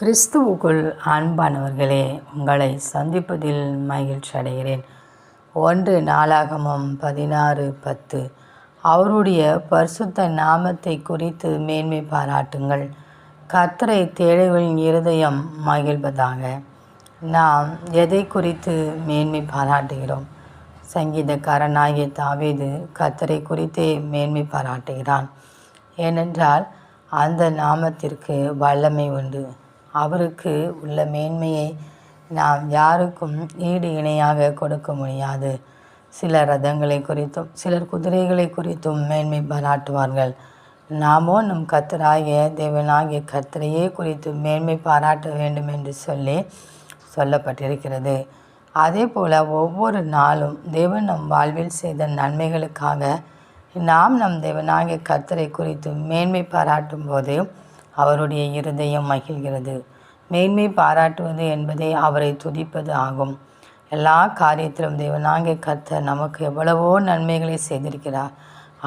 கிறிஸ்துவுக்குள் அன்பானவர்களே, உங்களை சந்திப்பதில் மகிழ்ச்சி அடைகிறேன். 1 நாளாகமம் 16:10. அவருடைய பரிசுத்த நாமத்தை குறித்து மேன்மை பாராட்டுங்கள். கர்த்தரை தேடுகளின் இருதயம் மகிழ்வதாக. நாம் எதை குறித்து மேன்மை பாராட்டுகிறோம்? சங்கீதக்காரனாகிய தாவீது கர்த்தரை குறித்தே மேன்மை பாராட்டுகிறான். ஏனென்றால் அந்த நாமத்திற்கு வல்லமை உண்டு. அவருக்கு உள்ள மேன்மையை நாம் யாருக்கும் ஈடு இணையாக கொடுக்க முடியாது. சிலர் ரதங்களை குறித்தும் சிலர் குதிரைகளை குறித்தும் மேன்மை பாராட்டுவார்கள். நாமோ நம் கர்த்தராகிய தேவனாகிய கர்த்தரையே குறித்து மேன்மை பாராட்ட வேண்டும் என்று சொல்லப்பட்டிருக்கிறது. அதே போல் ஒவ்வொரு நாளும் தேவன் நம் வாழ்வில் செய்த நன்மைகளுக்காக நாம் நம் தேவனாகிய கர்த்தரை குறித்து மேன்மை பாராட்டும் போது அவருடைய இருதயம் மகிழ்கிறது. மேன்மை பாராட்டுவது என்பதே அவரை துதிப்பது ஆகும். எல்லா காரியத்திலும் தேவனாகிய கர்த்தர் நமக்கு எவ்வளவோ நன்மைகளை செய்திருக்கிறார்.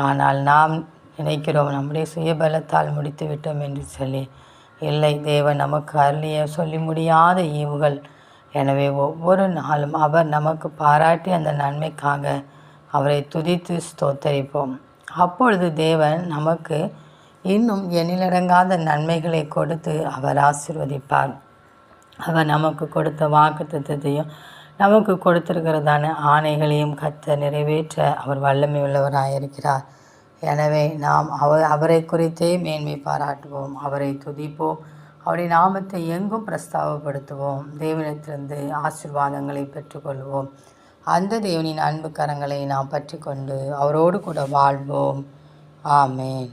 ஆனால் நாம் நினைக்கிறோம் நம்முடைய சுயபலத்தால் முடித்து விட்டோம் என்று சொல்லி. இல்லை, தேவன் நமக்கு அருளிய சொல்லி முடியாத ஈவுகள். எனவே ஒவ்வொரு நாளும் அவர் நமக்கு பாராட்டி அந்த நன்மைக்காக அவரை துதித்து ஸ்தோத்தரிப்போம். அப்பொழுது தேவன் நமக்கு இன்னும் எண்ணிலடங்காத நன்மைகளை கொடுத்து அவர் ஆசீர்வதிப்பார். அவர் நமக்கு கொடுத்த வாக்குத்தத்தத்தையும் நமக்கு கொடுத்திருக்கிறதான ஆணைகளையும் கர்த்தர் நிறைவேற்ற அவர் வல்லமை உள்ளவராயிருக்கிறார். எனவே நாம் அவரை குறித்தே மேன்மை பாராட்டுவோம், அவரை துதிப்போம், அவருடைய நாமத்தை எங்கும் பிரஸ்தாபப்படுத்துவோம். தேவனிடத்திலிருந்து ஆசீர்வாதங்களை பெற்றுக்கொள்வோம். அந்த தேவனின் அன்பு கரங்களை நாம் பற்றி கொண்டு அவரோடு கூட வாழ்வோம். ஆமேன்.